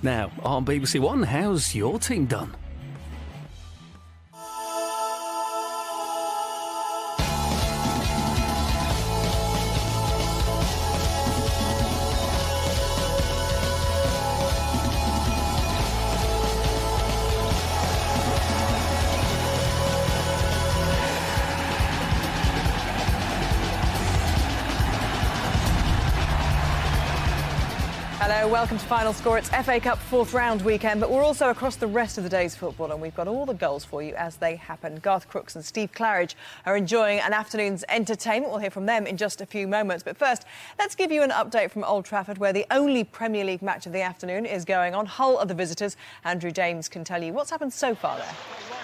Now, on BBC One, how's your team done? Hello, welcome to Final Score. It's FA Cup fourth round weekend, but we're also across the rest of the day's football, and we've got all the goals for you as they happen. Garth, Crooks and Steve Claridge are enjoying an afternoon's entertainment. We'll hear from them in just a few moments. But first, let's give you an update from Old Trafford, where the only Premier League match of the afternoon is going on. Hull are the visitors. Andrew James can tell you what's happened so far there.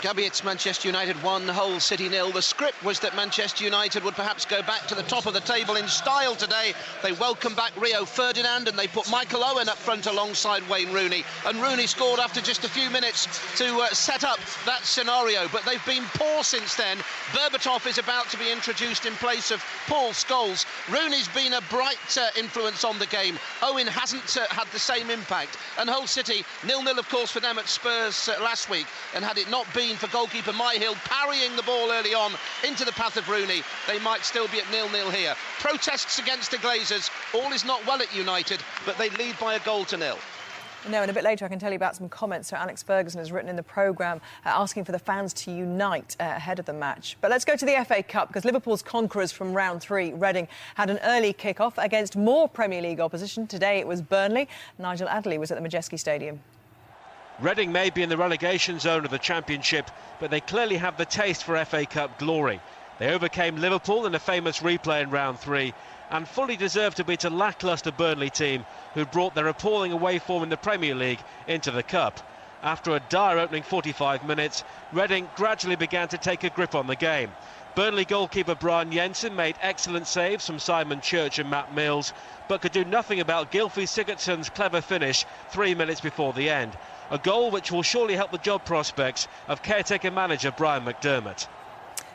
Gabby, it's Manchester United 1, Hull City 0. The script was that Manchester United would perhaps go back to the top of the table in style today. They welcome back Rio Ferdinand and they put Michael Owen up front alongside Wayne Rooney. And Rooney scored after just a few minutes to set up that scenario. But they've been poor since then. Berbatov is about to be introduced in place of Paul Scholes. Rooney's been a bright influence on the game. Owen hasn't had the same impact. And Hull City 0-0, of course, for them at Spurs last week. And had it not been for goalkeeper Myhill parrying the ball early on into the path of Rooney, they might still be at 0-0 here. Protests against the Glazers. All is not well at United, but they lead by a goal to nil. No, and a bit later I can tell you about some comments Sir Alex Ferguson has written in the programme asking for the fans to unite ahead of the match. But let's go to the FA Cup, because Liverpool's conquerors from round 3, Reading, had an early kick-off against more Premier League opposition. Today it was Burnley. Nigel Adderley was at the Majeski Stadium. Reading may be in the relegation zone of the Championship, but they clearly have the taste for FA Cup glory. They overcame Liverpool in a famous replay in round 3 and fully deserved to beat a lacklustre Burnley team who brought their appalling away form in the Premier League into the Cup. After a dire opening 45 minutes, Reading gradually began to take a grip on the game. Burnley goalkeeper Brian Jensen made excellent saves from Simon Church and Matt Mills, but could do nothing about Gylfi Sigurdsson's clever finish 3 minutes before the end. A goal which will surely help the job prospects of caretaker manager Brian McDermott.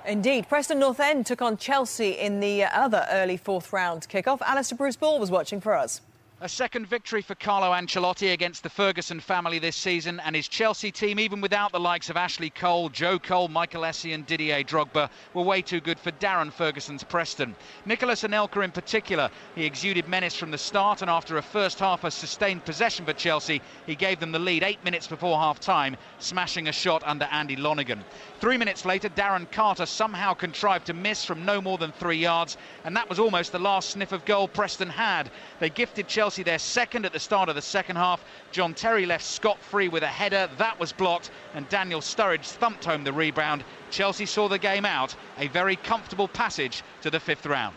Indeed. Preston North End took on Chelsea in the other early fourth round kick-off. Alistair Bruce Ball was watching for us. A second victory for Carlo Ancelotti against the Ferguson family this season, and his Chelsea team, even without the likes of Ashley Cole, Joe Cole, Michael Essien and Didier Drogba, were way too good for Darren Ferguson's Preston. Nicholas Anelka in particular, he exuded menace from the start, and after a first half of sustained possession for Chelsea, he gave them the lead 8 minutes before half-time, smashing a shot under Andy Lonergan. 3 minutes later, Darren Carter somehow contrived to miss from no more than 3 yards, and that was almost the last sniff of goal Preston had. They gifted Chelsea their second at the start of the second half. John Terry left scot-free with a header. That was blocked, and Daniel Sturridge thumped home the rebound. Chelsea saw the game out. A very comfortable passage to the fifth round.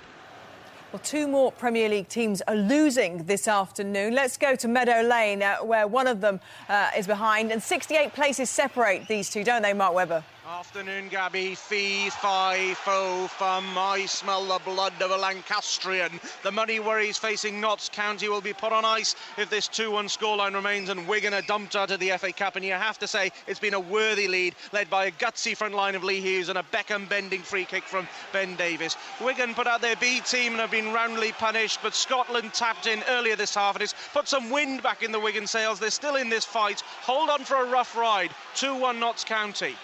Well, 2 more Premier League teams are losing this afternoon. Let's go to Meadow Lane, where one of them is behind, and 68 places separate these two, don't they, Mark Webber? Afternoon, Gabby. Fee, fi, fo, fum. I smell the blood of a Lancastrian. The money worries facing Notts County will be put on ice if this 2-1 scoreline remains, and Wigan are dumped out of the FA Cup. And you have to say it's been a worthy lead, led by a gutsy front line of Lee Hughes and a Beckham-bending free kick from Ben Davies. Wigan put out their B team and have been roundly punished, but Scotland tapped in earlier this half and it's put some wind back in the Wigan sails. They're still in this fight. Hold on for a rough ride. 2-1 Notts County.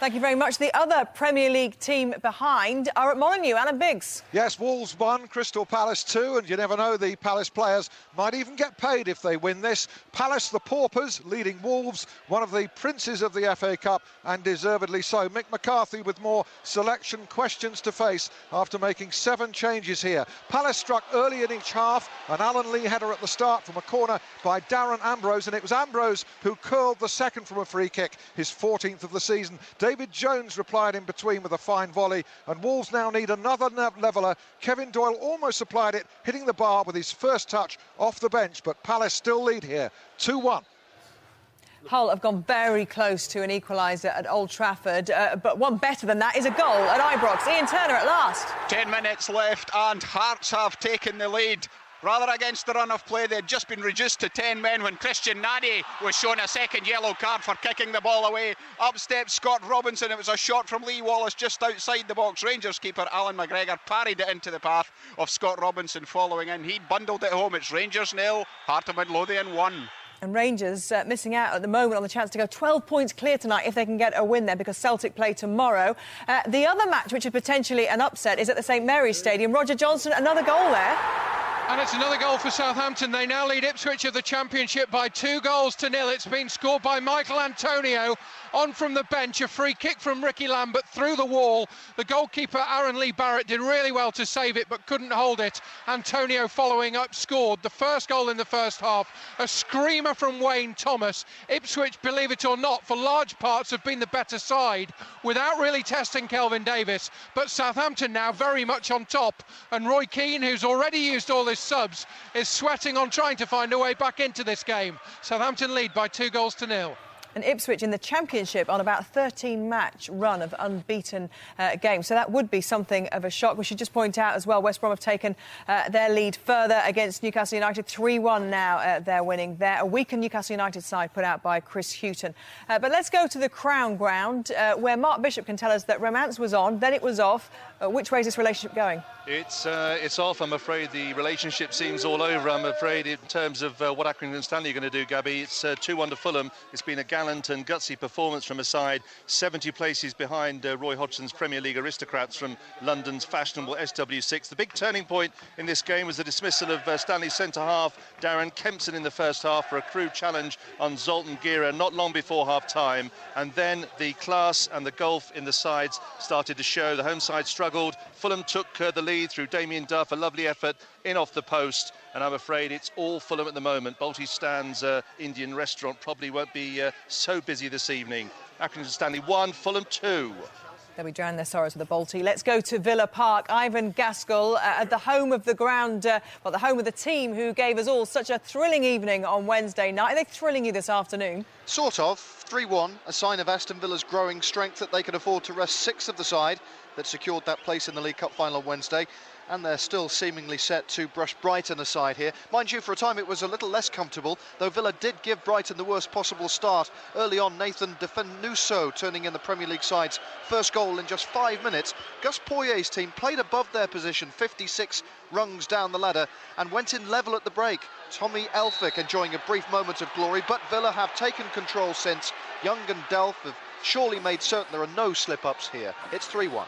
Thank you very much. The other Premier League team behind are at Molineux. Alan Biggs. Yes, Wolves 1, Crystal Palace 2, and you never know, the Palace players might even get paid if they win this. Palace, the paupers, leading Wolves, one of the princes of the FA Cup, and deservedly so. Mick McCarthy with more selection questions to face after making 7 changes here. Palace struck early in each half, an Alan Lee header at the start from a corner by Darren Ambrose, and it was Ambrose who curled the second from a free kick, his 14th of the season. David Jones replied in between with a fine volley, and Wolves now need another leveller. Kevin Doyle almost supplied it, hitting the bar with his first touch off the bench, but Palace still lead here, 2-1. Hull have gone very close to an equaliser at Old Trafford, but one better than that is a goal at Ibrox. Ian Turner at last. 10 minutes left and Hearts have taken the lead. Rather against the run of play, they'd just been reduced to 10 men when Christian Nani was shown a second yellow card for kicking the ball away. Up steps Scott Robinson. It was a shot from Lee Wallace just outside the box. Rangers keeper Alan McGregor parried it into the path of Scott Robinson following in. He bundled it home. It's Rangers 0, Heart of Midlothian 1. And Rangers missing out at the moment on the chance to go 12 points clear tonight if they can get a win there, because Celtic play tomorrow. The other match, which is potentially an upset, is at the St Mary's Stadium. Roger Johnson, another goal there. And it's another goal for Southampton. They now lead Ipswich of the Championship by 2-0. It's been scored by Michael Antonio on from the bench. A free kick from Ricky Lambert through the wall. The goalkeeper, Aaron Lee Barrett, did really well to save it but couldn't hold it. Antonio, following up, scored the first goal in the first half. A screamer from Wayne Thomas. Ipswich, believe it or not, for large parts have been the better side without really testing Kelvin Davis. But Southampton now very much on top. And Roy Keane, who's already used all his subs, is sweating on trying to find a way back into this game. Southampton lead by 2-0. And Ipswich in the Championship on about a 13-match run of unbeaten games. So that would be something of a shock. We should just point out as well, West Brom have taken their lead further against Newcastle United. 3-1 now they're winning there. A weakened Newcastle United side put out by Chris Hughton. But let's go to the Crown Ground, where Mark Bishop can tell us that romance was on, then it was off. Which way is this relationship going? It's off, I'm afraid. The relationship seems all over, I'm afraid, in terms of what Accrington and Stanley are going to do, Gabby. It's 2-1 to Fulham. It's been a gallant and gutsy performance from a side 70 places behind Roy Hodgson's Premier League aristocrats from London's fashionable SW6. The big turning point in this game was the dismissal of Stanley's centre-half, Darren Kempson, in the first half for a crude challenge on Zoltan Gira not long before half-time. And then the class and the gulf in the sides started to show. The home side struggled. Fulham took the lead through Damien Duff, a lovely effort in off the post, and I'm afraid it's all Fulham at the moment. Balti Stan's Indian restaurant probably won't be so busy this evening. Accrington Stanley 1, Fulham 2. They'll be drowning their sorrows with the Balti. Let's go to Villa Park. Ivan Gaskell at the home of the ground, the home of the team who gave us all such a thrilling evening on Wednesday night. Are they thrilling you this afternoon? Sort of. 3-1, a sign of Aston Villa's growing strength, that they can afford to rest 6 of the side that secured that place in the League Cup final on Wednesday. And they're still seemingly set to brush Brighton aside here. Mind you, for a time it was a little less comfortable, though Villa did give Brighton the worst possible start. Early on, Nathan Defenuso turning in the Premier League side's first goal in just 5 minutes. Gus Poyet's team played above their position, 56 rungs down the ladder, and went in level at the break. Tommy Elphick enjoying a brief moment of glory, but Villa have taken control since. Young and Delph have surely made certain there are no slip-ups here. It's 3-1.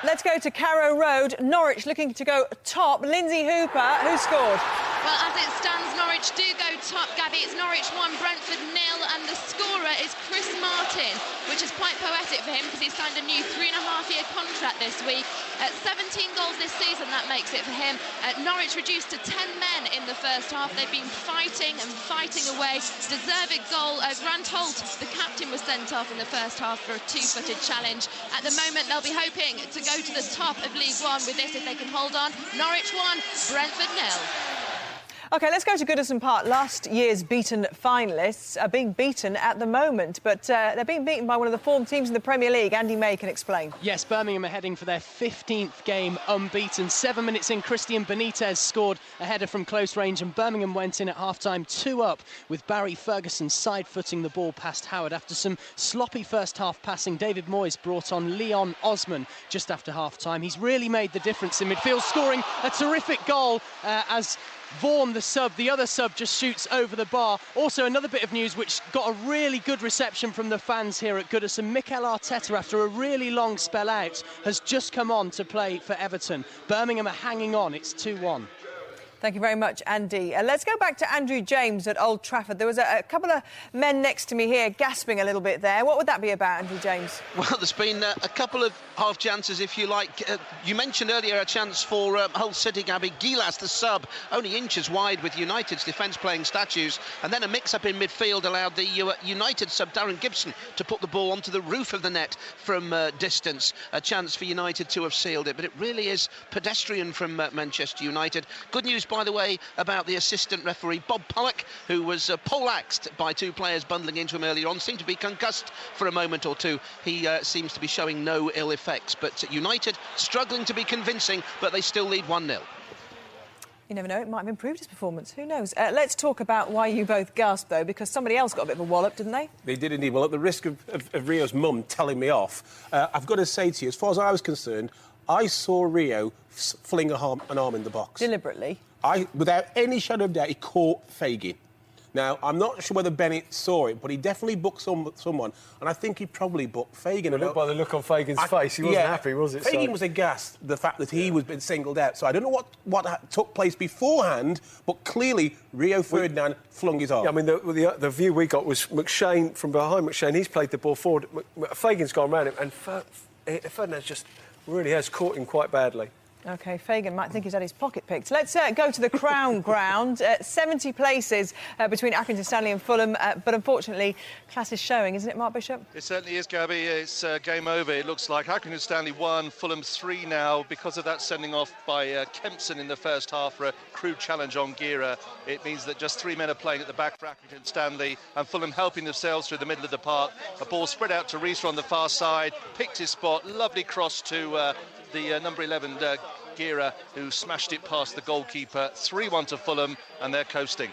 Let's go to Carrow Road. Norwich looking to go top. Lindsay Hooper, who scored? Well, as it stands, Norwich do go top, Gabby. It's Norwich 1, Brentford 0, and the scorer is Chris Martin, which is quite poetic for him because he signed a new 3.5-year contract this week. At 17 goals this season, that makes it for him. Norwich reduced to 10 men in the first half. They've been fighting and fighting away. Deserved goal. Grant Holt, the captain, was sent off in the first half for a 2-footed challenge. At the moment, they'll be hoping to go to the top of League One with this if they can hold on. Norwich 1, Brentford 0. OK, let's go to Goodison Park. Last year's beaten finalists are being beaten at the moment, but they're being beaten by one of the form teams in the Premier League. Andy May can explain. Yes, Birmingham are heading for their 15th game unbeaten. 7 minutes in, Christian Benitez scored a header from close range, and Birmingham went in at half-time 2 up, with Barry Ferguson side-footing the ball past Howard. After some sloppy first-half passing, David Moyes brought on Leon Osman just after half-time. He's really made the difference in midfield, scoring a terrific goal as Vaughan, the other sub, just shoots over the bar. Also, another bit of news which got a really good reception from the fans here at Goodison. Mikel Arteta, after a really long spell out, has just come on to play for Everton. Birmingham are hanging on. It's 2-1. Thank you very much, Andy. Let's go back to Andrew James at Old Trafford. There was a couple of men next to me here gasping a little bit there. What would that be about, Andrew James? Well, there's been a couple of half chances, if you like. You mentioned earlier a chance for Hull City, Gabby. Gilas, the sub, only inches wide with United's defence playing statues. And then a mix-up in midfield allowed the United sub, Darren Gibson, to put the ball onto the roof of the net from distance. A chance for United to have sealed it. But it really is pedestrian from Manchester United. Good news, by the way, about the assistant referee, Bob Pollock, who was poleaxed by 2 players bundling into him earlier on, seemed to be concussed for a moment or two. He seems to be showing no ill effects. But United struggling to be convincing, but they still lead 1-0. You never know, it might have improved his performance. Who knows? Let's talk about why you both gasped, though, because somebody else got a bit of a wallop, didn't they? They did indeed. Well, at the risk of Rio's mum telling me off, I've got to say to you, as far as I was concerned, I saw Rio fling an arm in the box. Deliberately? Without any shadow of doubt, he caught Fagin. Now, I'm not sure whether Bennett saw it, but he definitely booked someone, and I think he probably booked Fagan. Well, by the look on Fagan's face, he wasn't happy, was it? Fagan was aghast, the fact that he was being singled out. So I don't know what took place beforehand, but clearly Rio Ferdinand flung his arm. Yeah, I mean, the view we got was McShane from behind. McShane, he's played the ball forward. Fagan's gone round him, and Ferdinand just really has caught him quite badly. OK, Fagan might think he's had his pocket picked. Let's go to the Crown Ground. 70 places between Accrington Stanley and Fulham, but unfortunately, class is showing, isn't it, Mark Bishop? It certainly is, Gabby. It's game over. It looks like Accrington Stanley 1, Fulham 3 now because of that sending off by Kempson in the first half for a crude challenge on Gira. It means that just 3 men are playing at the back for Accrington Stanley, and Fulham helping themselves through the middle of the park. A ball spread out to Rees on the far side, picked his spot, lovely cross to the number 11 Gira, who smashed it past the goalkeeper. 3-1 to Fulham, and they're coasting.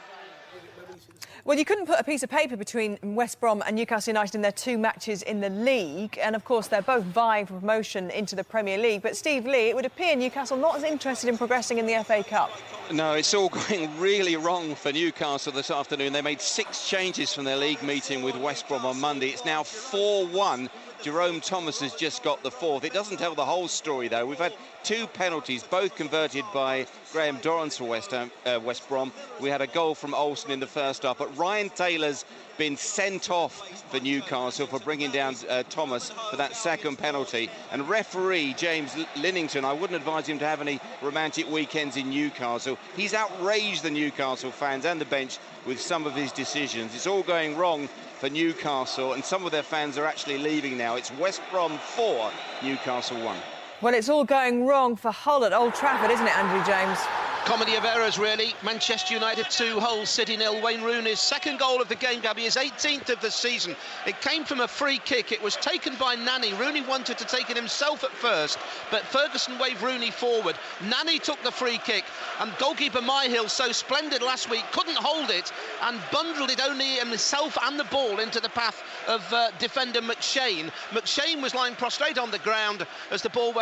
Well, you couldn't put a piece of paper between West Brom and Newcastle United in their 2 matches in the league, and of course they're both vying for promotion into the Premier League. But Steve Lee, it would appear Newcastle not as interested in progressing in the FA Cup. No, it's all going really wrong for Newcastle this afternoon. They made 6 changes from their league meeting with West Brom on Monday. It's now 4-1. Jerome Thomas has just got the 4th. It doesn't tell the whole story, though. We've had 2 penalties, both converted by Graham Dorrance for West Brom. We had a goal from Olsen in the first half, but Ryan Taylor's been sent off for Newcastle for bringing down Thomas for that second penalty. And referee James Linnington, I wouldn't advise him to have any romantic weekends in Newcastle. He's outraged the Newcastle fans and the bench with some of his decisions. It's all going wrong for Newcastle, and some of their fans are actually leaving now. It's West Brom 4, Newcastle 1. Well, it's all going wrong for Hull at Old Trafford, isn't it, Andrew James? Comedy of errors, really. Manchester United 2, Hull City 0. Wayne Rooney's second goal of the game, Gabby, his 18th of the season. It came from a free kick. It was taken by Nani. Rooney wanted to take it himself at first, but Ferguson waved Rooney forward. Nani took the free kick, and goalkeeper Myhill, so splendid last week, couldn't hold it and bundled it only himself and the ball into the path of defender McShane. McShane was lying prostrate on the ground as the ball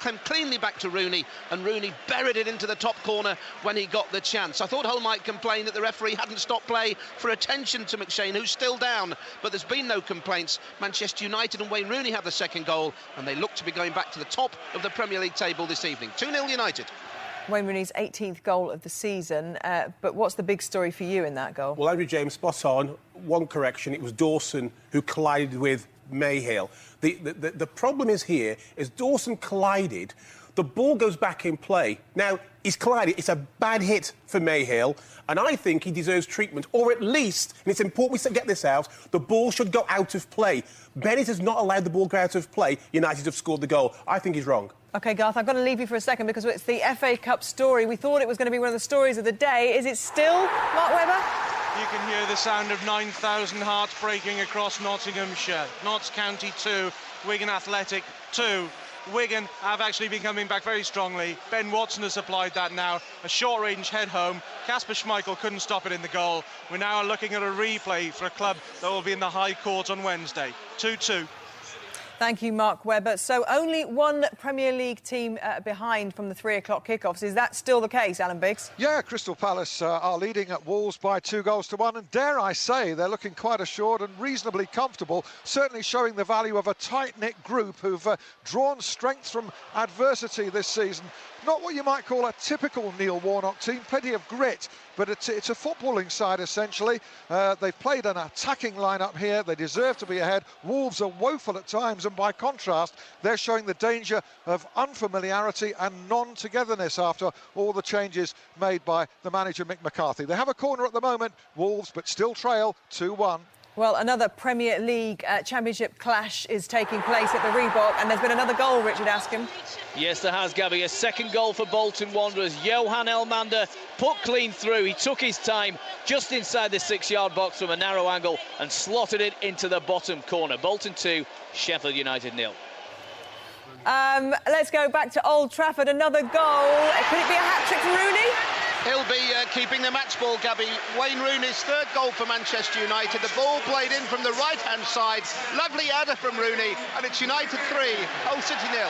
came cleanly back to Rooney, and Rooney buried it into the top corner when he got the chance. I thought Hull might complain that the referee hadn't stopped play for attention to McShane, who's still down, but there's been no complaints. Manchester United and Wayne Rooney have the second goal, and they look to be going back to the top of the Premier League table this evening. 2-0 United. Wayne Rooney's 18th goal of the season, but what's the big story for you in that goal? Well, Andrew James, spot on. One correction, it was Dawson who collided with Myhill. The problem is here is Dawson collided, the ball goes back in play. Now, he's collided, it's a bad hit for Myhill, and I think he deserves treatment, or at least, and it's important we get this out, the ball should go out of play. Bennett has not allowed the ball to go out of play. United have scored the goal. I think he's wrong. OK, Garth, I've got to leave you for a second because it's the FA Cup story. We thought it was going to be one of the stories of the day. Is it still, Mark Webber? You can hear the sound of 9,000 hearts breaking across Nottinghamshire. Notts County 2, Wigan Athletic 2. Wigan have actually been coming back very strongly. Ben Watson has applied that now. A short-range head home. Kasper Schmeichel couldn't stop it in the goal. We're now looking at a replay for a club that will be in the High Court on Wednesday. 2-2. Thank you, Mark Webber. So only one Premier League team behind from the 3 o'clock kickoffs. Is that still the case, Alan Biggs? Yeah, Crystal Palace are leading at Wolves by 2-1, and dare I say they're looking quite assured and reasonably comfortable, certainly showing the value of a tight-knit group who've drawn strength from adversity this season. Not what you might call a typical Neil Warnock team, plenty of grit, but it's a footballing side essentially. They've played an attacking lineup here. They deserve to be ahead. Wolves are woeful at times, and by contrast, they're showing the danger of unfamiliarity and non-togetherness after all the changes made by the manager Mick McCarthy. They have a corner at the moment, Wolves, but still trail 2-1. Well, another Premier League Championship clash is taking place at the Reebok, and there's been another goal, Richard Askham. Yes, there has, Gabby. A second goal for Bolton Wanderers. Johan Elmander put clean through. He took his time just inside the 6-yard box from a narrow angle and slotted it into the bottom corner. Bolton 2, Sheffield United 0. Let's go back to Old Trafford. Another goal. Could it be a hat-trick for Rooney? He'll be keeping the match ball, Gabby. Wayne Rooney's third goal for Manchester United. The ball played in from the right-hand side. Lovely header from Rooney, and it's United 3, Hull City 0.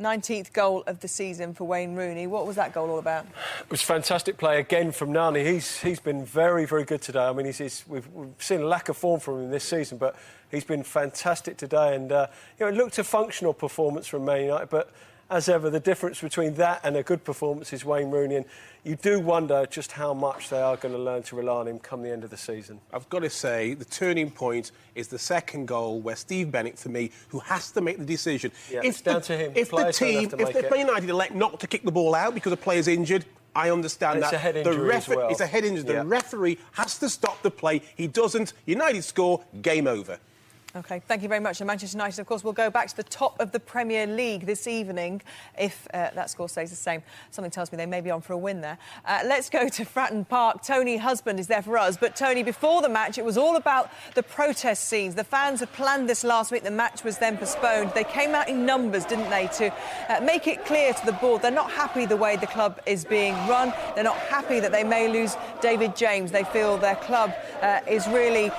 19th goal of the season for Wayne Rooney. What was that goal all about? It was fantastic play again from Nani. He's been very, very good today. I mean, we've seen a lack of form from him this season, but he's been fantastic today. And it looked a functional performance from Man United, but as ever, the difference between that and a good performance is Wayne Rooney. And you do wonder just how much they are going to learn to rely on him come the end of the season. I've got to say, the turning point is the second goal where Steve Bennett, for me, who has to make the decision. Yeah, it's down to him. If Man United elect not to kick the ball out because a player's injured, I understand and that. It's a head injury as well. It's a head injury. Yeah. The referee has to stop the play. He doesn't. United score, game over. OK, thank you very much. And Manchester United, of course, will go back to the top of the Premier League this evening if that score stays the same. Something tells me they may be on for a win there. Let's go to Fratton Park. Tony Husband is there for us. But, Tony, before the match, it was all about the protest scenes. The fans had planned this last week. The match was then postponed. They came out in numbers, didn't they, to make it clear to the board they're not happy the way the club is being run. They're not happy that they may lose David James. They feel their club is really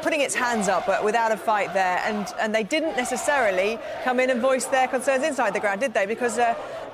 putting its hands up without a fight there, and they didn't necessarily come in and voice their concerns inside the ground, did they? Because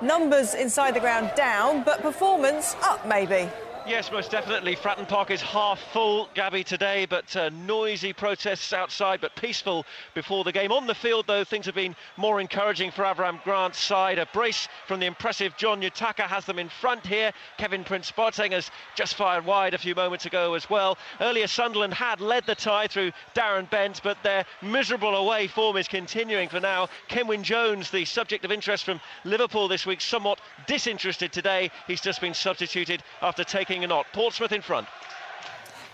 numbers inside the ground down, but performance up, maybe. Yes, most definitely. Fratton Park is half full, Gabby, today, but noisy protests outside, but peaceful before the game. On the field, though, things have been more encouraging for Avram Grant's side. A brace from the impressive John Utaka has them in front here. Kevin Prince Boateng has just fired wide a few moments ago as well. Earlier, Sunderland had led the tie through Darren Bent, but their miserable away form is continuing for now. Kenwyne Jones, the subject of interest from Liverpool this week, somewhat disinterested today. He's just been substituted after taking a knock. Portsmouth in front.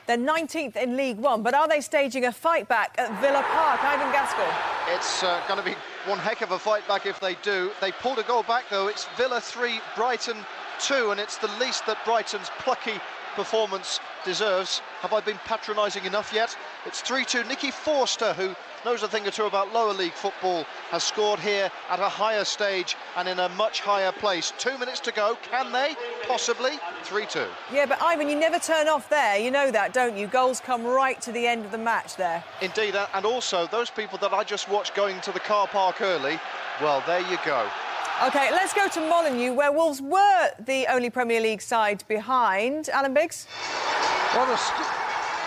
They're 19th in League One, but are they staging a fight back at Villa Park? Ivan Gaskell. It's going to be one heck of a fight back if they do. They pulled a goal back, though. It's Villa 3, Brighton 2, and it's the least that Brighton's plucky performance deserves. Have I been patronising enough yet? It's 3-2. Nicky Forster, who knows a thing or two about lower league football, has scored here at a higher stage and in a much higher place. 2 minutes to go. Can they? Possibly. 3-2. Yeah, but Ivan, you never turn off there. You know that, don't you? Goals come right to the end of the match there. Indeed, and also those people that I just watched going to the car park early, well, there you go. OK, let's go to Molineux, where Wolves were the only Premier League side behind. Alan Biggs? Well,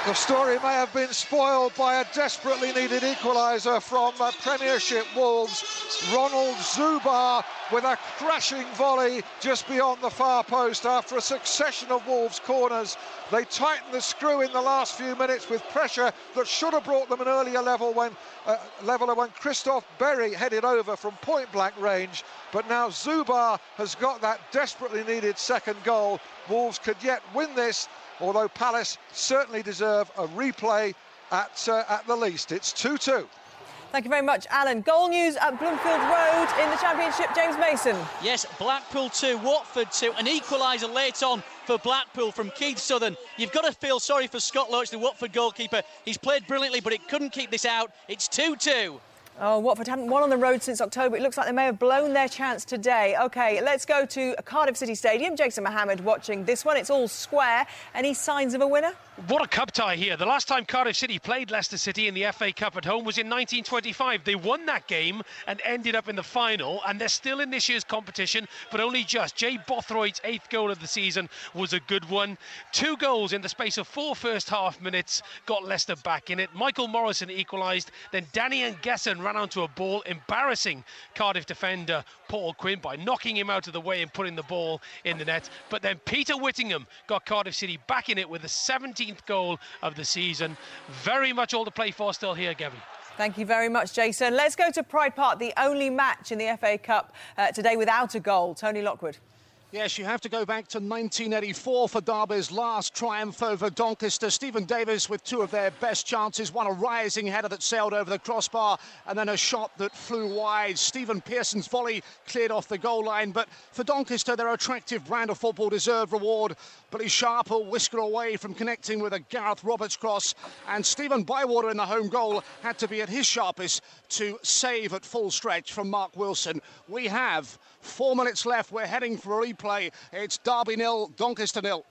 the story may have been spoiled by a desperately needed equaliser from Premiership Wolves. Ronald Zubar with a crashing volley just beyond the far post after a succession of Wolves corners. They tightened the screw in the last few minutes with pressure that should have brought them an earlier leveler when Christophe Berry headed over from point-blank range. But now Zubar has got that desperately needed second goal. Wolves could yet win this, although Palace certainly deserve a replay at the least. It's 2-2. Thank you very much, Alan. Goal news at Bloomfield Road in the Championship. James Mason. Yes, Blackpool 2, Watford 2. An equaliser late on for Blackpool from Keith Southern. You've got to feel sorry for Scott Loach, the Watford goalkeeper. He's played brilliantly, but it couldn't keep this out. It's 2-2. Oh, Watford haven't won on the road since October. It looks like they may have blown their chance today. OK, let's go to Cardiff City Stadium. Jason Mohammed watching this one. It's all square. Any signs of a winner? What a cup tie here. The last time Cardiff City played Leicester City in the FA Cup at home was in 1925. They won that game and ended up in the final, and they're still in this year's competition, but only just. Jay Bothroyd's 8th goal of the season was a good one. 2 goals in the space of 4 first-half minutes got Leicester back in it. Michael Morrison equalised, then Danny Ngesson ran onto a ball, embarrassing Cardiff defender Paul Quinn by knocking him out of the way and putting the ball in the net. But then Peter Whittingham got Cardiff City back in it with the 17th goal of the season. Very much all to play for still here, Gabby. Thank you very much, Jason. Let's go to Pride Park, the only match in the FA Cup today without a goal. Tony Lockwood. Yes, you have to go back to 1984 for Derby's last triumph over Doncaster. Stephen Davis with 2 of their best chances, one a rising header that sailed over the crossbar and then a shot that flew wide. Stephen Pearson's volley cleared off the goal line, but for Doncaster their attractive brand of football deserved reward. Billy Sharp a whisker away from connecting with a Gareth Roberts cross, and Stephen Bywater in the home goal had to be at his sharpest to save at full stretch from Mark Wilson. We have 4 minutes left. We're heading for a replay. It's Derby 0, Doncaster 0.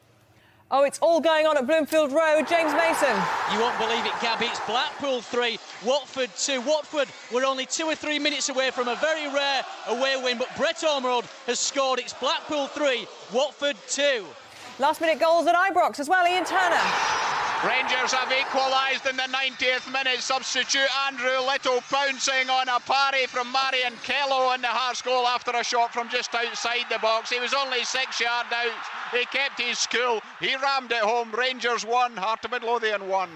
Oh, it's all going on at Bloomfield Road. James Mason. You won't believe it, Gabby. It's Blackpool 3, Watford 2. Watford were only 2 or 3 minutes away from a very rare away win, but Brett Ormerod has scored. It's Blackpool 3, Watford 2. Last-minute goals at Ibrox as well, Ian Turner. Rangers have equalised in the 90th minute. Substitute Andrew Little pouncing on a parry from Marion Kello in the Hearts goal after a shot from just outside the box. He was only 6 yards out. He kept his cool. He rammed it home. Rangers 1, Heart of Midlothian 1.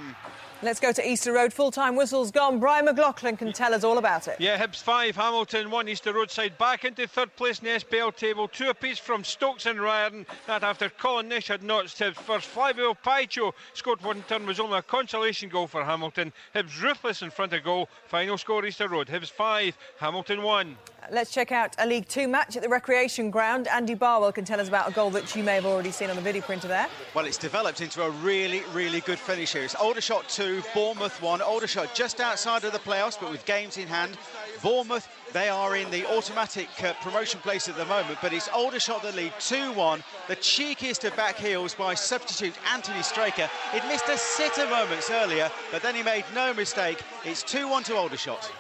Let's go to Easter Road. Full-time whistle's gone. Brian McLaughlin can tell us all about it. Yeah, Hibs 5, Hamilton 1, Easter Road side back into third place in the SPL table. 2 apiece from Stokes and Ryan. That after Colin Nish had notched Hibs first. Flavio Paicho scored one turn, was only a consolation goal for Hamilton. Hibs ruthless in front of goal. Final score Easter Road. Hibs 5, Hamilton 1. Let's check out a League 2 match at the Recreation Ground. Andy Barwell can tell us about a goal that you may have already seen on the video printer there. Well, it's developed into a really, really good finish here. It's Aldershot 2, Bournemouth 1. Aldershot just outside of the playoffs, but with games in hand. Bournemouth, they are in the automatic promotion place at the moment, but it's Aldershot that lead 2-1. The cheekiest of back heels by substitute Anthony Straker. He'd missed a sitter moments earlier, but then he made no mistake. It's 2-1 to Aldershot.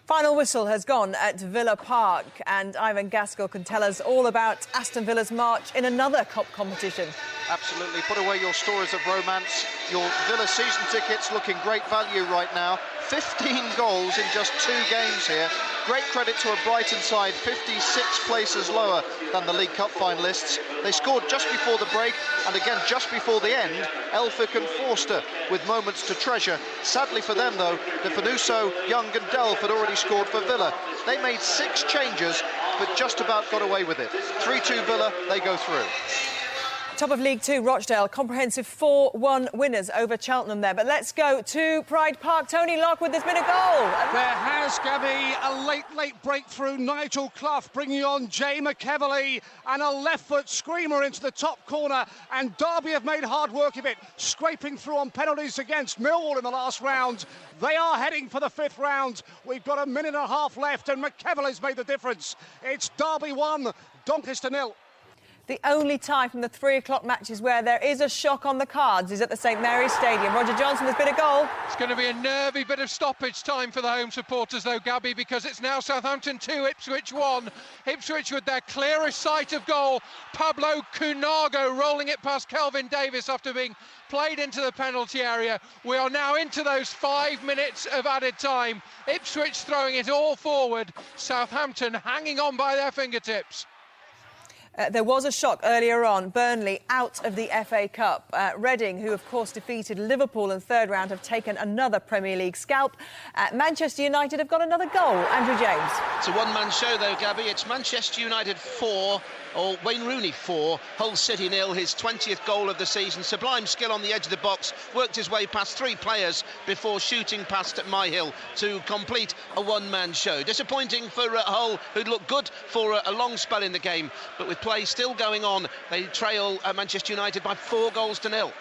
Final whistle has gone at Villa Park, and Ivan Gaskell can tell us all about Aston Villa's march in another cup competition. Absolutely. Put away your stories of romance. Your Villa season tickets looking great value right now. 15 goals in just 2 games here. Great credit to a Brighton side 56 places lower than the League Cup finalists. They scored just before the break, and again just before the end, Elphick and Forster with moments to treasure. Sadly for them though, De Fanuso, Young and Delph had already scored for Villa. They made 6 changes, but just about got away with it. 3-2 Villa, they go through. Top of League 2, Rochdale, comprehensive 4-1 winners over Cheltenham there. But let's go to Pride Park. Tony Lockwood, there's been a goal. There has, Gabby, a late breakthrough. Nigel Clough bringing on Jay McEverley, and a left-foot screamer into the top corner. And Derby have made hard work of it, scraping through on penalties against Millwall in the last round. They are heading for the 5th round. We've got a minute and a half left, and McEverley's made the difference. It's Derby 1, Doncaster 0. The only time from the 3 o'clock matches where there is a shock on the cards is at the St Mary's Stadium. Roger Johnson, there's been a goal. It's going to be a nervy bit of stoppage time for the home supporters, though, Gabby, because it's now Southampton 2, Ipswich 1. Ipswich with their clearest sight of goal. Pablo Cunago rolling it past Kelvin Davis after being played into the penalty area. We are now into those 5 minutes of added time. Ipswich throwing it all forward. Southampton hanging on by their fingertips. There was a shock earlier on. Burnley out of the FA Cup. Reading, who of course defeated Liverpool in 3rd round, have taken another Premier League scalp. Manchester United have got another goal. Andrew James. It's a one-man show though, Gabby. It's Manchester United 4, or Wayne Rooney 4, Hull City 0, his 20th goal of the season. Sublime skill on the edge of the box, worked his way past 3 players before shooting past Myhill to complete a one-man show. Disappointing for Hull, who'd looked good for a long spell in the game, but with play still going on, they trail Manchester United by 4 goals to 0.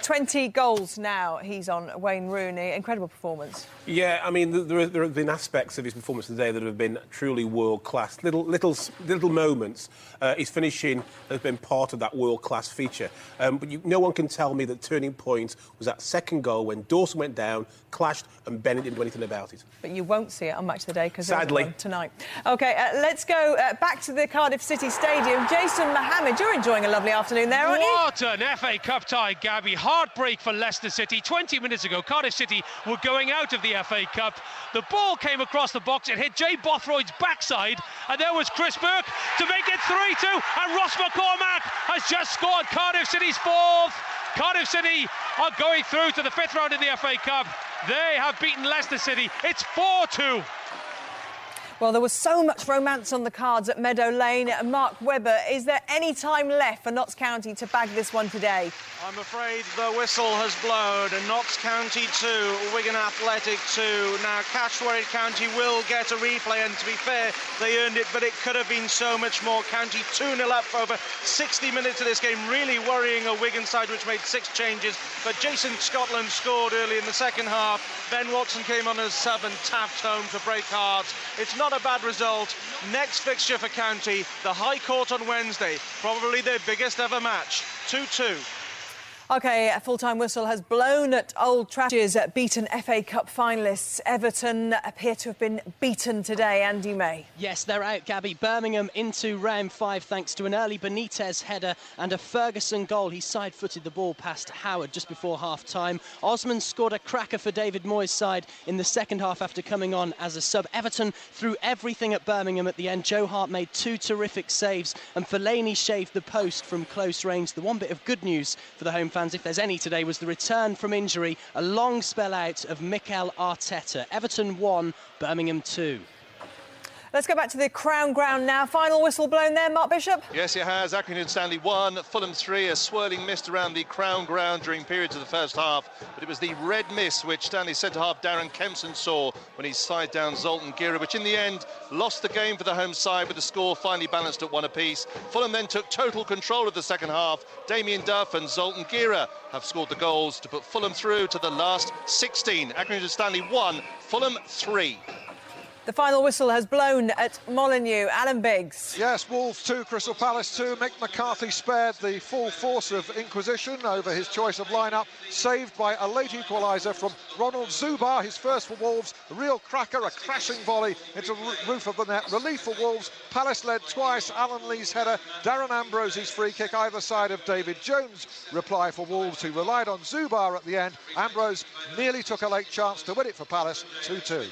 20 goals now he's on, Wayne Rooney. Incredible performance. Yeah, I mean, there have been aspects of his performance today that have been truly world-class. Little moments. His finishing has been part of that world-class feature. But no one can tell me that turning point was that second goal when Dawson went down, clashed, and Bennett didn't do anything about it. But you won't see it on Match of the Day because sadly tonight. OK, let's go back to the Cardiff City Stadium. Jason Mohammed, you're enjoying a lovely afternoon there, aren't you? What an FA Cup tie, Gabby. Heartbreak for Leicester City. 20 minutes ago, Cardiff City were going out of the FA Cup. The ball came across the box, it hit Jay Bothroyd's backside, and there was Chris Burke to make it 3-2, and Ross McCormack has just scored Cardiff City's 4th. Cardiff City are going through to the 5th round in the FA Cup. They have beaten Leicester City. It's 4-2. Well, there was so much romance on the cards at Meadow Lane. Mark Webber, is there any time left for Notts County to bag this one today? I'm afraid the whistle has blown, and Notts County 2, Wigan Athletic 2. Now, Cashwaret County will get a replay, and to be fair, they earned it, but it could have been so much more. County 2-0 up for over 60 minutes of this game, really worrying a Wigan side which made 6 changes. But Jason Scotland scored early in the second half. Ben Watson came on as sub and tapped home to break hearts. It's not not a bad result. Next fixture for County, the High Court on Wednesday. Probably their biggest ever match. 2-2. OK, a full-time whistle has blown at Old Trafford. Beaten FA Cup finalists Everton appear to have been beaten today. Andy May. Yes, they're out, Gabby. Birmingham into round 5 thanks to an early Benitez header and a Ferguson goal. He side-footed the ball past Howard just before half-time. Osman scored a cracker for David Moyes' side in the second half after coming on as a sub. Everton threw everything at Birmingham at the end. Joe Hart made 2 terrific saves and Fellaini shaved the post from close range. The one bit of good news for the home fans, if there's any today, was the return from injury, a long spell out of Mikel Arteta. Everton 1, Birmingham 2. Let's go back to the Crown Ground now. Final whistle blown there, Mark Bishop. Yes, it has. Accrington Stanley 1, Fulham 3. A swirling mist around the Crown Ground during periods of the first half, but it was the red mist which Stanley centre-half Darren Kempson saw when he side down Zoltan Gira, which in the end lost the game for the home side with the score finally balanced at 1 apiece. Fulham then took total control of the second half. Damien Duff and Zoltan Gira have scored the goals to put Fulham through to the last 16. Accrington Stanley 1, Fulham 3. The final whistle has blown at Molineux. Alan Biggs. Yes, Wolves 2, Crystal Palace 2. Mick McCarthy spared the full force of inquisition over his choice of lineup, saved by a late equaliser from Ronald Zubar, his first for Wolves. A real cracker, a crashing volley into the roof of the net. Relief for Wolves. Palace led twice. Alan Lee's header, Darren Ambrose's free kick either side of David Jones' reply for Wolves, who relied on Zubar at the end. Ambrose nearly took a late chance to win it for Palace, 2-2.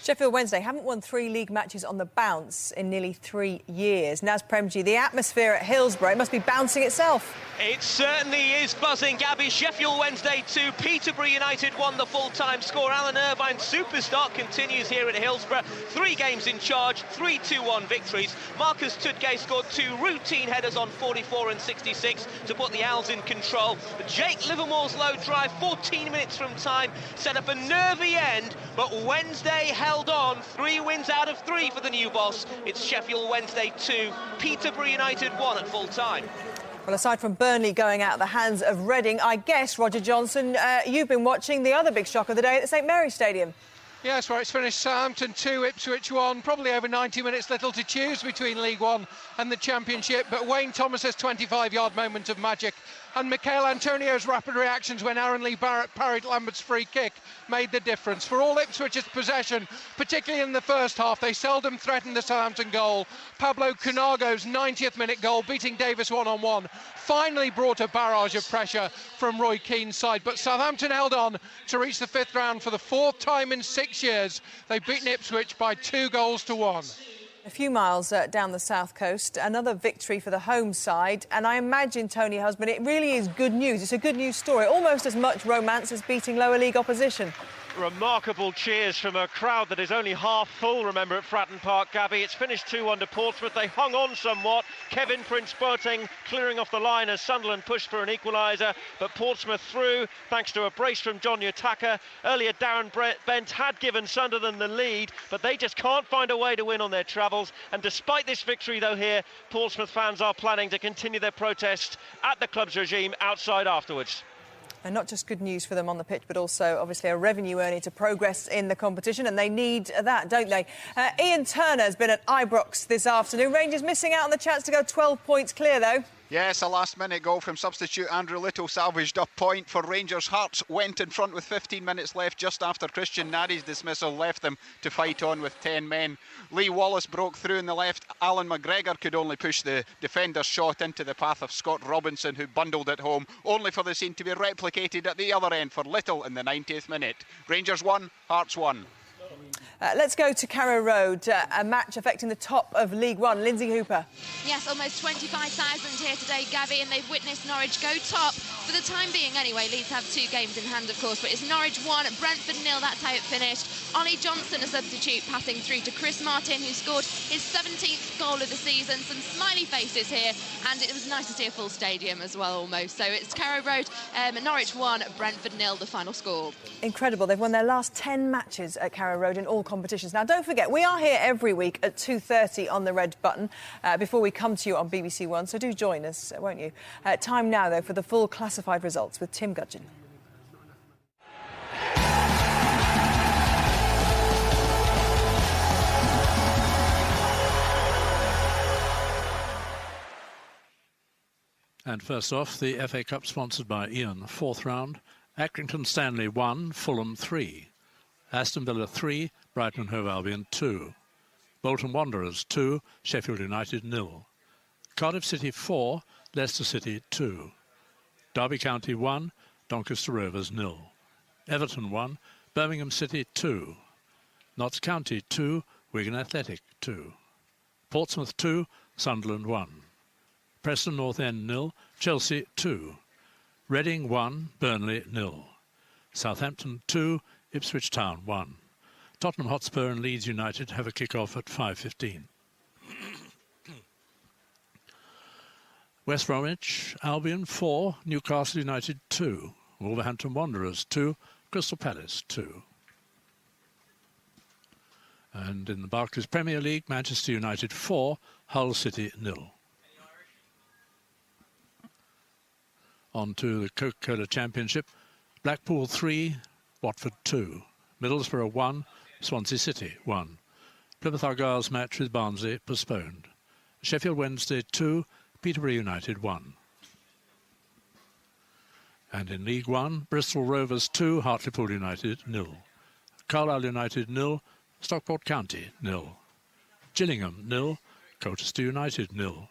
Sheffield Wednesday haven't won 3 league matches on the bounce in nearly 3 years. Naz Premji, the atmosphere at Hillsborough, it must be bouncing itself. It certainly is buzzing, Gabby. Sheffield Wednesday 2, Peterborough United 1, the full-time score. Alan Irvine superstar continues here at Hillsborough. 3 games in charge, 3 2-1 victories. Marcus Tudgay scored 2 routine headers on 44 and 66 to put the Owls in control. Jake Livermore's low drive, 14 minutes from time, set up a nervy end, but Wednesday held on. 3 wins out of 3 for the new boss. It's Sheffield Wednesday 2, Peterborough United 1 at full-time. Well, aside from Burnley going out of the hands of Reading, I guess, Roger Johnson, you've been watching the other big shock of the day at the St Mary's Stadium. Yes, well, it's finished Southampton 2, Ipswich 1. Probably over 90 minutes, little to choose between League One and the Championship. But Wayne Thomas's 25-yard moment of magic and Michael Antonio's rapid reactions when Aaron Lee Barrett parried Lambert's free kick made the difference. For all Ipswich's possession, particularly in the first half, they seldom threatened the Southampton goal. Pablo Cunago's 90th minute goal, beating Davis one-on-one, finally brought a barrage of pressure from Roy Keane's side. But Southampton held on to reach the 5th round for the 4th time in 6 years. They've beaten Ipswich by 2-1. A few miles down the south coast, another victory for the home side. And I imagine, Tony Husband, it really is good news. It's a good news story, almost as much romance as beating lower league opposition. Remarkable cheers from a crowd that is only half full, remember, at Fratton Park, Gabby. It's finished 2-1 to Portsmouth. They hung on somewhat. Kevin Prince-Boateng clearing off the line as Sunderland pushed for an equaliser, but Portsmouth through thanks to a brace from John Yutaka. Earlier, Darren Bent had given Sunderland the lead, but they just can't find a way to win on their travels. And despite this victory, though, here, Portsmouth fans are planning to continue their protest at the club's regime outside afterwards. And not just good news for them on the pitch, but also obviously a revenue earning to progress in the competition, and they need that, don't they? Ian Turner's been at Ibrox this afternoon. Rangers missing out on the chance to go 12 points clear, though. Yes, a last-minute goal from substitute Andrew Little salvaged a point for Rangers. Hearts went in front with 15 minutes left just after Christian Nari's dismissal left them to fight on with 10 men. Lee Wallace broke through in the left. Alan McGregor could only push the defender's shot into the path of Scott Robinson, who bundled it home, only for the scene to be replicated at the other end for Little in the 90th minute. Rangers 1, Hearts 1. Let's go to Carrow Road, a match affecting the top of League One. Lindsay Hooper. Yes, almost 25,000 here today, Gabby, and they've witnessed Norwich go top. For the time being, anyway, Leeds have 2 games in hand, of course, but it's Norwich 1, Brentford 0, that's how it finished. Ollie Johnson, a substitute, passing through to Chris Martin, who scored his 17th goal of the season. Some smiley faces here, and it was nice to see a full stadium as well, almost. So it's Carrow Road, Norwich 1, Brentford 0, the final score. Incredible. They've won their last 10 matches at Carrow Road in all competitions. Now, don't forget, we are here every week at 2:30 on the red button before we come to you on BBC One, so do join us, won't you? Time now, though, for the full classified results with Tim Gudgin. And first off, the FA Cup sponsored by Ian, 4th round. Accrington Stanley 1, Fulham 3. Aston Villa 3, Brighton Hove Albion 2. Bolton Wanderers 2, Sheffield United 0. Cardiff City 4, Leicester City 2. Derby County 1, Doncaster Rovers 0. Everton 1, Birmingham City 2. Notts County 2, Wigan Athletic 2. Portsmouth 2, Sunderland 1. Preston North End 0, Chelsea 2. Reading 1, Burnley 0. Southampton 2, Ipswich Town 1. Tottenham Hotspur and Leeds United have a kick-off at 5:15. West Bromwich Albion 4, Newcastle United 2. Wolverhampton Wanderers 2, Crystal Palace 2. And in the Barclays Premier League, Manchester United 4, Hull City 0. On to the Coca-Cola Championship. Blackpool 3, Watford 2. Middlesbrough 1, Swansea City 1. Plymouth Argyle's match with Barnsley postponed. Sheffield Wednesday 2, Peterborough United 1. And in League 1, Bristol Rovers 2, Hartlepool United 0. Carlisle United 0, Stockport County 0. Gillingham 0, Colchester United 0.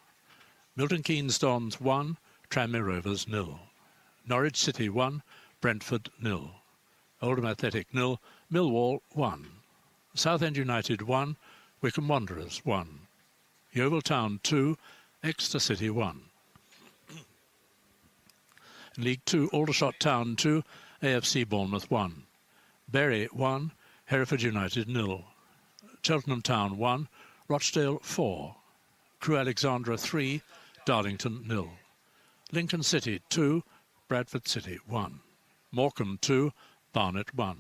Milton Keynes Dons 1, Tranmere Rovers 0. Norwich City 1, Brentford 0. Oldham Athletic 0, Millwall 1. Southend United 1, Wycombe Wanderers 1. Yeovil Town 2, Exeter City 1. In League 2, Aldershot Town 2, AFC Bournemouth 1. Bury 1, Hereford United 0. Cheltenham Town 1, Rochdale 4. Crewe Alexandra 3, Darlington 0. Lincoln City 2, Bradford City 1. Morecambe 2, Barnet 1.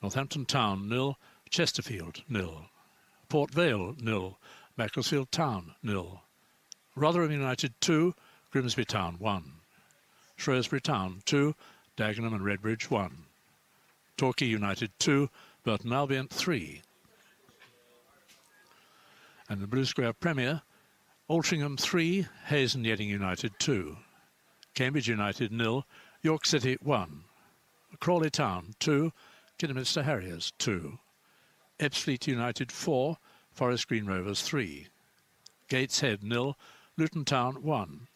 Northampton Town 0, Chesterfield 0. Port Vale 0, Macclesfield Town 0. Rotherham United 2, Grimsby Town 1. Shrewsbury Town 2, Dagenham and Redbridge 1. Torquay United 2, Burton Albion 3. And the Blue Square Premier, Altrincham 3, Hayes and Yedding United 2. Cambridge United 0, York City 1. Crawley Town 2, Kidderminster Harriers 2. Ebbsfleet United 4, Forest Green Rovers 3. Gateshead 0, Luton Town 1.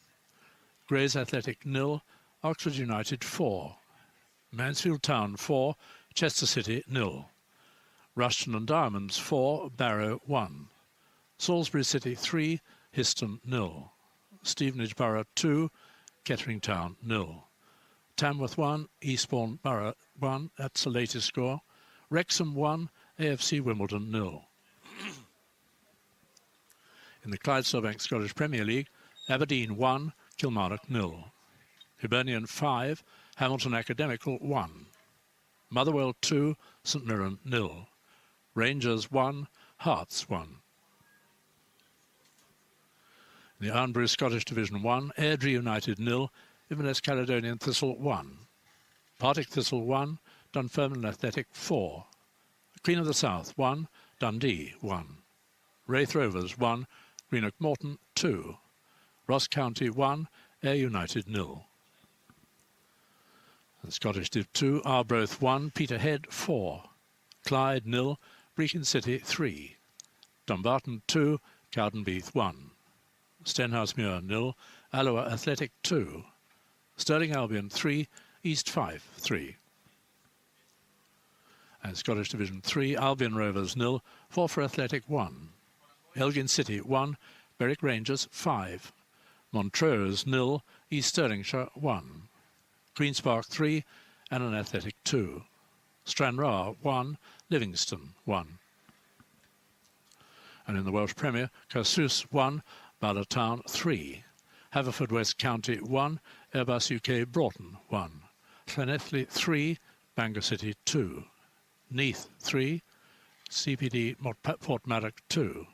Grays Athletic 0, Oxford United 4. Mansfield Town 4, Chester City 0. Rushton and Diamonds 4, Barrow 1. Salisbury City 3, Histon 0. Stevenage Borough 2, Kettering Town 0. Tamworth 1, Eastbourne Borough 1, that's the latest score. Wrexham 1, AFC Wimbledon 0. In the Clydesdale Scottish Premier League, Aberdeen 1, Kilmarnock 0. Hibernian 5, Hamilton Academical 1. Motherwell 2, St Mirren 0. Rangers 1, Hearts 1. In the Ironbury Scottish Division 1, Airdrie United 0, Inverness Caledonian Thistle 1. Partick Thistle 1, Dunfermline Athletic 4. Queen of the South 1, Dundee 1. Wraith Rovers 1, Greenock Morton 2. Ross County 1, Ayr United 0. And Scottish Div 2, Arbroath 1, Peterhead 4. Clyde 0, Brechin City 3. Dumbarton 2, Cowdenbeath 1. Stenhousemuir 0, Alloa Athletic 2. Stirling Albion 3, East Fife 3. And Scottish Division 3, Albion Rovers 0, Forfar Athletic 1. Elgin City 1, Berwick Rangers 5. Montrose 0, East Stirlingshire 1. Queen's Park 3, Annan Athletic 2. Stranraer 1, Livingston 1. And in the Welsh Premier, Caersus 1, Bala Town 3. Haverfordwest County 1, Airbus UK Broughton 1. Llanelli 3, Bangor City 2. Neath 3, CPD Portmarnock 2.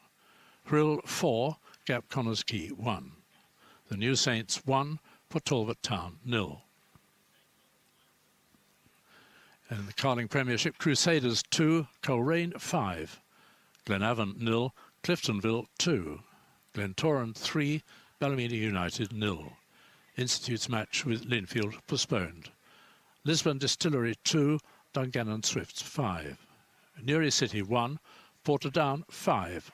Hrill 4, Gap Connors Quay 1. The New Saints 1, Port Talbot Town 0. In the Carling Premiership, Crusaders 2, Coleraine 5. Glenavon 0, Cliftonville 2. Glentoran 3, Ballymena United 0. Institute's match with Linfield postponed. Lisbon Distillery 2, Dungannon Swifts 5. Newry City 1, Portadown 5.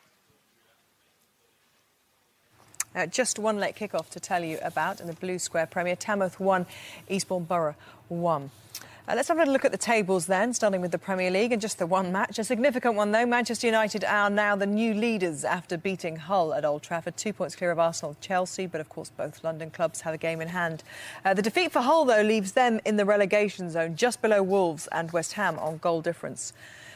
Just one late kick-off to tell you about in the Blue Square Premier. Tamworth 1, Eastbourne Borough 1. Let's have a look at the tables then, starting with the Premier League and just the one match. A significant one, though. Manchester United are now the new leaders after beating Hull at Old Trafford. 2 points clear of Arsenal and Chelsea, but of course both London clubs have a game in hand. The defeat for Hull, though, leaves them in the relegation zone, just below Wolves and West Ham on goal difference.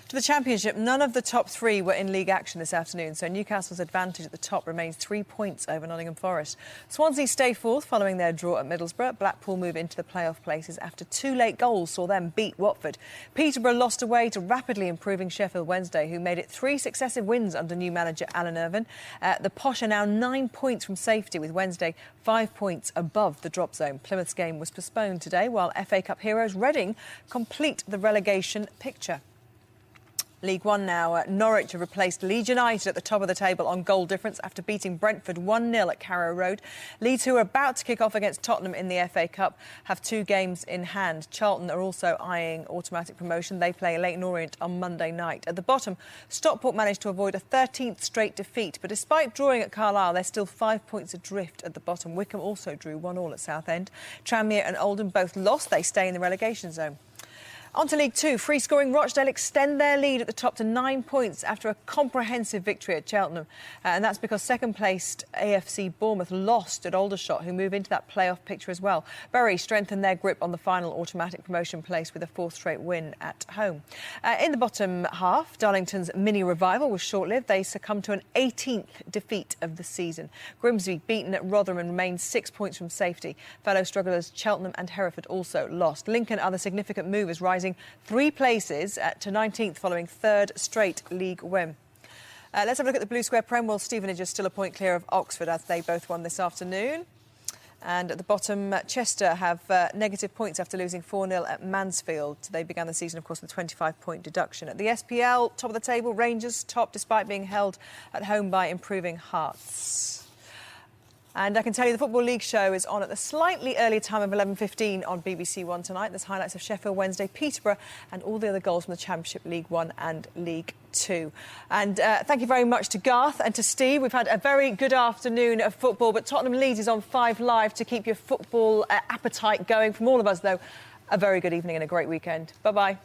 To the Championship, none of the top three were in league action this afternoon, so Newcastle's advantage at the top remains 3 points over Nottingham Forest. Swansea stay fourth following their draw at Middlesbrough. Blackpool move into the playoff places after 2 late goals saw them beat Watford. Peterborough lost away to rapidly improving Sheffield Wednesday, who made it 3 successive wins under new manager Alan Irvine. The Posh are now 9 points from safety, with Wednesday 5 points above the drop zone. Plymouth's game was postponed today, while FA Cup heroes Reading complete the relegation picture. League One now. Norwich have replaced Leeds United at the top of the table on goal difference after beating Brentford 1-0 at Carrow Road. Leeds, who are about to kick off against Tottenham in the FA Cup, have 2 games in hand. Charlton are also eyeing automatic promotion. They play Leyton Orient on Monday night. At the bottom, Stockport managed to avoid a 13th straight defeat, but despite drawing at Carlisle, they're still 5 points adrift at the bottom. Wycombe also drew 1-1 at Southend. Tranmere and Oldham both lost. They stay in the relegation zone. On to League Two. Free-scoring Rochdale extend their lead at the top to 9 points after a comprehensive victory at Cheltenham. And that's because second-placed AFC Bournemouth lost at Aldershot, who move into that playoff picture as well. Bury strengthened their grip on the final automatic promotion place with a 4th straight win at home. In the bottom half, Darlington's mini revival was short-lived. They succumbed to an 18th defeat of the season. Grimsby, beaten at Rotherham, and remained 6 points from safety. Fellow strugglers Cheltenham and Hereford also lost. Lincoln are the significant movers, rising 3 places to 19th following 3rd straight league win. Let's have a look at the Blue Square Prem. Well, Stevenage is still a point clear of Oxford as they both won this afternoon. And at the bottom, Chester have negative points after losing 4-0 at Mansfield. They began the season, of course, with a 25-point deduction. At the SPL, top of the table, Rangers top despite being held at home by improving Hearts. And I can tell you the Football League show is on at the slightly earlier time of 11:15 on BBC One tonight. There's highlights of Sheffield Wednesday, Peterborough and all the other goals from the Championship, League One and League Two. And thank you very much to Garth and to Steve. We've had a very good afternoon of football, but Tottenham Leeds is on 5 Live to keep your football appetite going. From all of us, though, a very good evening and a great weekend. Bye-bye.